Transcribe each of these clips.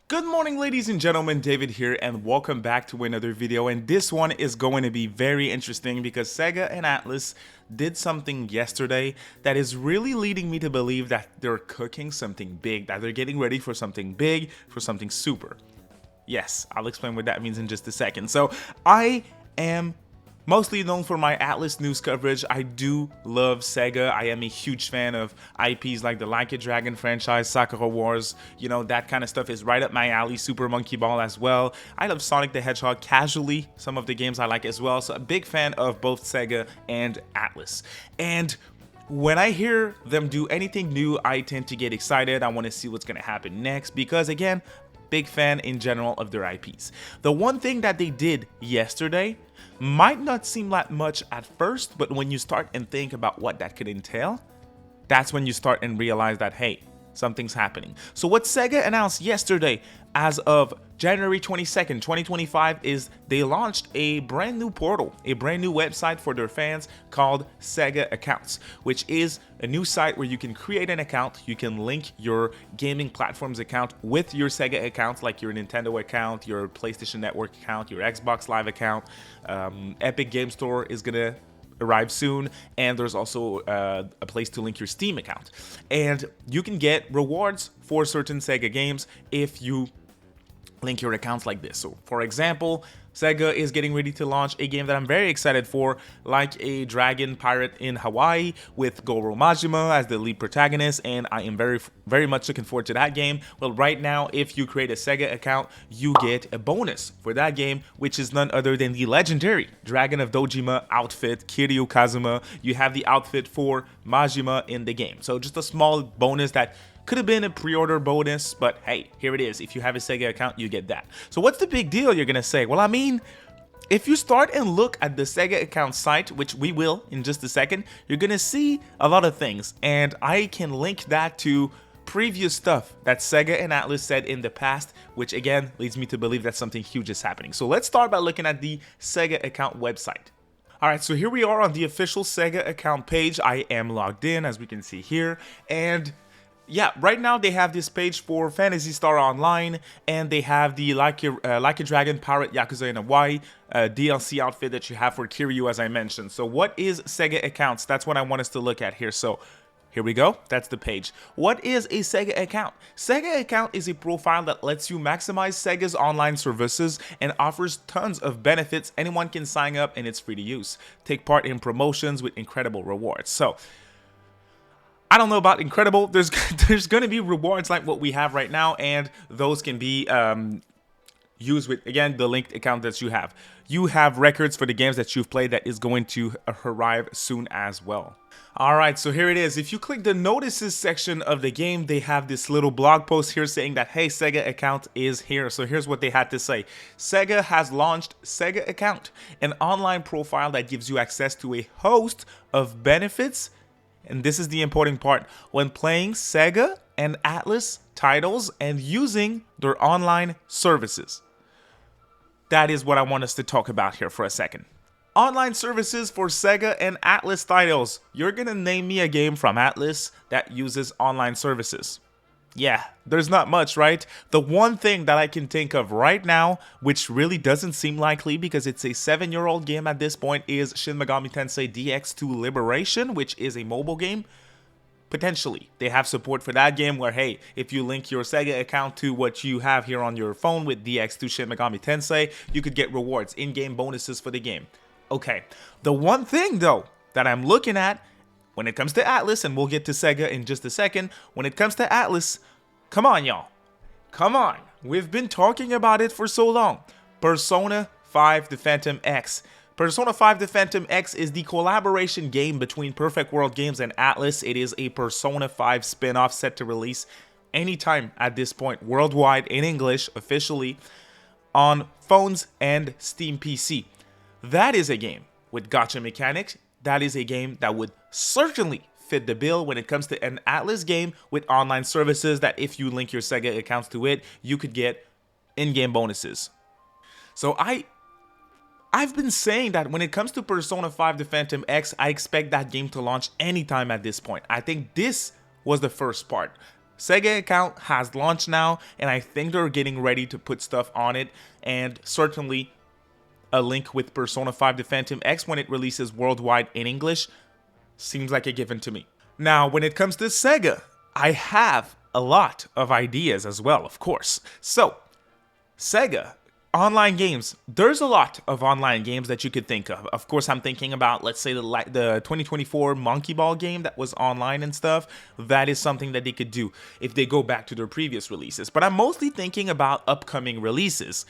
Good morning, ladies and gentlemen, David here, and welcome back to another video. And this one is going to be very interesting because Sega and Atlus did something yesterday that is really leading me to believe that they're cooking something big, that they're getting ready for something big, for something super. Yes, I'll explain what that means in just a second. So I am mostly known for my Atlus news coverage. I do love Sega. I am a huge fan of IPs like the Like a Dragon franchise, Sakura Wars, that kind of stuff is right up my alley. Super Monkey Ball as well. I love Sonic the Hedgehog casually, some of the games I like as well. So a big fan of both Sega and Atlus. And when I hear them do anything new, I tend to get excited. I want to see what's going to happen next because, again, big fan in general of their IPs. The one thing that they did yesterday might not seem like much at first, but when you start and think about what that could entail, that's when you start and realize that, hey, something's happening. So what Sega announced yesterday as of January 22nd, 2025 is they launched a brand new portal, a brand new website for their fans called Sega Accounts, which is a new site where you can create an account, you can link your gaming platforms account with your Sega account, like your Nintendo account, your PlayStation Network account, your Xbox Live account. Epic Game Store is gonna arrive soon, and there's also a place to link your Steam account, and you can get rewards for certain Sega games if you link your accounts like this. So for example, Sega is getting ready to launch a game that I'm very excited for, like a dragon pirate in Hawaii with Goro Majima as the lead protagonist, and I am very much looking forward to that game. Well, right now, if you create a Sega account, you get a bonus for that game, which is none other than the legendary Dragon of Dojima outfit, Kiryu Kazuma. You have the outfit for Majima in the game. So just a small bonus that could have been a pre-order bonus, but hey, here it is. If you have a Sega account, you get that. So what's the big deal, you're gonna say? Well, I mean, if you start and look at the Sega account site, which we will in just a second, you're gonna see a lot of things, and I can link that to previous stuff that Sega and Atlus said in the past, which again leads me to believe that something huge is happening. So let's start by looking at the Sega account website. Alright, so here we are on the official Sega account page. I am logged in, as we can see here, and yeah, right now they have this page for Phantasy Star Online, and they have the Like a Dragon Pirate Yakuza in Hawaii DLC outfit that you have for Kiryu, as I mentioned. So what is Sega Accounts? That's what I want us to look at here. So here we go. That's the page. What is a Sega account? Sega account is a profile that lets you maximize Sega's online services and offers tons of benefits. Anyone can sign up and it's free to use. Take part in promotions with incredible rewards. So I don't know about incredible. There's going to be rewards like what we have right now, and those can be used with, again, the linked account that you have. You have records for the games that you've played that is going to arrive soon as well. Alright, so here it is. If you click the notices section of the game, they have this little blog post here saying that, hey, Sega Account is here. So here's what they had to say. Sega has launched Sega Account, an online profile that gives you access to a host of benefits. And this is the important part, when playing Sega and Atlus titles and using their online services. That is what I want us to talk about here for a second. Online services for Sega and Atlus titles. You're gonna name me a game from Atlus that uses online services. Yeah, there's not much, right? The one thing that I can think of right now, which really doesn't seem likely because it's a 7-year-old game at this point, is Shin Megami Tensei DX2 Liberation, which is a mobile game. Potentially, they have support for that game where, hey, if you link your Sega account to what you have here on your phone with DX2 Shin Megami Tensei, you could get rewards, in-game bonuses for the game. Okay, the one thing, though, that I'm looking at when it comes to Atlus, and we'll get to Sega in just a second, when it comes to Atlus, come on, y'all. Come on. We've been talking about it for so long. Persona 5 The Phantom X. Persona 5 The Phantom X is the collaboration game between Perfect World Games and Atlus. It is a Persona 5 spin-off set to release anytime at this point, worldwide, in English, officially, on phones and Steam PC. That is a game with gacha mechanics. That is a game that would certainly fit the bill when it comes to an Atlus game with online services that if you link your Sega accounts to it, you could get in-game bonuses. So I've been saying that when it comes to Persona 5 The Phantom X, I expect that game to launch anytime at this point. I think this was the first part. Sega Account has launched now, and I think they're getting ready to put stuff on it, and certainly a link with Persona 5 The Phantom X when it releases worldwide in English seems like a given to me. Now, when it comes to Sega, I have a lot of ideas as well, of course. So, Sega, online games. There's a lot of online games that you could think of. Of course, I'm thinking about, let's say, the 2024 Monkey Ball game that was online and stuff. That is something that they could do if they go back to their previous releases. But I'm mostly thinking about upcoming releases.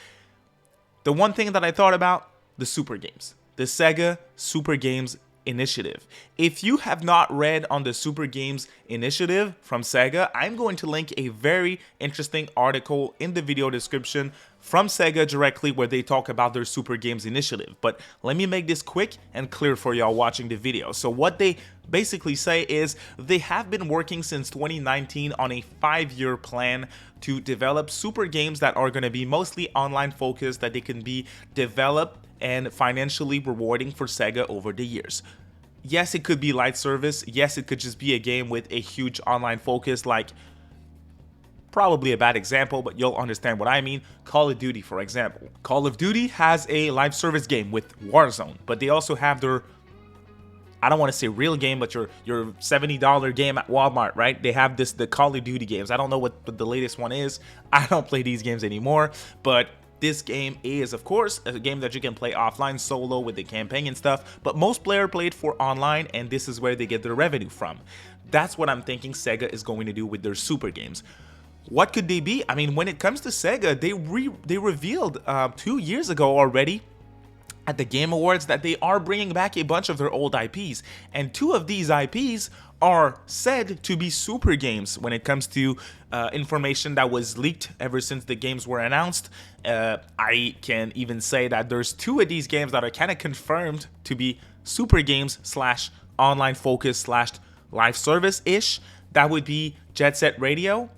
The one thing that I thought about, the Super Games. The Sega Super Games Initiative. If you have not read on the Super Games Initiative from Sega, I'm going to link a very interesting article in the video description from Sega directly where they talk about their Super Games Initiative. But let me make this quick and clear for y'all watching the video. So what they basically say is they have been working since 2019 on a 5-year plan to develop super games that are going to be mostly online focused, that they can be developed and financially rewarding for Sega over the years. Yes, it could be light service. Yes, it could just be a game with a huge online focus, like probably a bad example, but you'll understand what I mean. Call of Duty, for example. Call of Duty has a live service game with Warzone, but they also have their, I don't want to say real game, but your $70 game at Walmart, right? They have the Call of Duty games. I don't know what the latest one is. I don't play these games anymore, but this game is, of course, a game that you can play offline solo with the campaign and stuff, but most players play it for online, and this is where they get their revenue from. That's what I'm thinking Sega is going to do with their super games. What could they be? I mean, when it comes to Sega, they revealed 2 years ago already at the Game Awards that they are bringing back a bunch of their old IPs, and 2 of these IPs are said to be super games when it comes to information that was leaked ever since the games were announced. I can even say that there's 2 of these games that are kind of confirmed to be super games slash online focus slash live service-ish. That would be Jet Set Radio.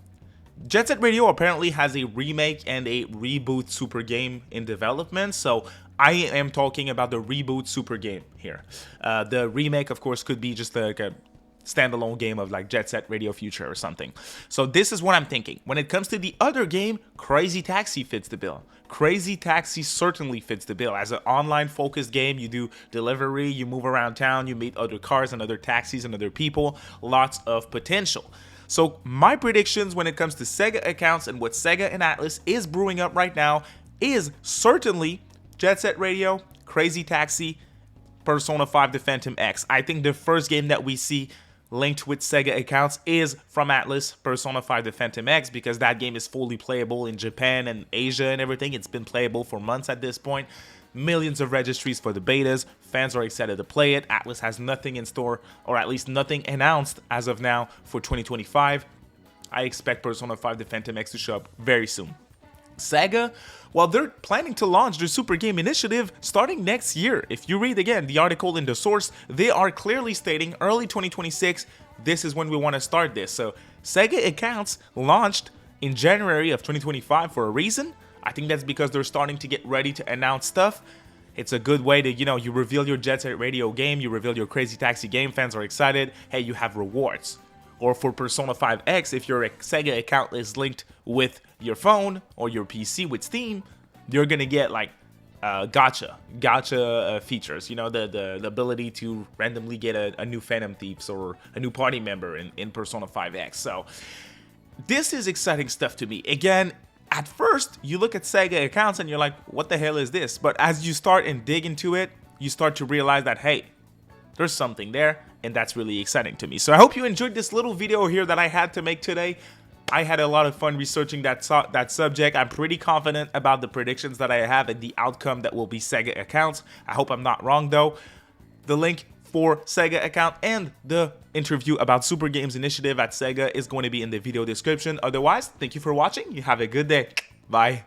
Jet Set Radio apparently has a remake and a reboot super game in development, so I am talking about the reboot super game here. The remake, of course, could be just like a standalone game of like Jet Set Radio Future or something. So this is what I'm thinking. When it comes to the other game, Crazy Taxi fits the bill. Crazy Taxi certainly fits the bill. As an online focused game, you do delivery, you move around town, you meet other cars and other taxis and other people. Lots of potential. So my predictions when it comes to Sega accounts and what Sega and Atlus is brewing up right now is certainly Jet Set Radio, Crazy Taxi, Persona 5 The Phantom X. I think the first game that we see linked with Sega accounts is from Atlus, Persona 5 The Phantom X, because that game is fully playable in Japan and Asia and everything. It's been playable for months at this point. Millions of registries for the betas. Fans are excited to play it. Atlus has nothing in store, or at least nothing announced as of now for 2025. I expect Persona 5 The Phantom X to show up very soon. Sega, well, they're planning to launch their Super Game Initiative starting next year. If you read again the article in the source, they are clearly stating early 2026, this is when we want to start this. So Sega accounts launched in January of 2025 for a reason. I think that's because they're starting to get ready to announce stuff. It's a good way to, you reveal your Jet Set Radio game, you reveal your Crazy Taxi game, fans are excited, hey, you have rewards. Or for Persona 5X, if your Sega account is linked with your phone or your PC with Steam, you're gonna get like gotcha features, the ability to randomly get a new Phantom Thieves or a new party member in Persona 5X. So this is exciting stuff to me. Again, at first, you look at Sega accounts and you're like, what the hell is this? But as you start and dig into it, you start to realize that, hey, there's something there, and that's really exciting to me. So I hope you enjoyed this little video here that I had to make today. I had a lot of fun researching that subject. I'm pretty confident about the predictions that I have and the outcome that will be Sega accounts. I hope I'm not wrong, though. The link for Sega account and the interview about Super Games Initiative at Sega is going to be in the video description. Otherwise, thank you for watching. You have a good day. Bye.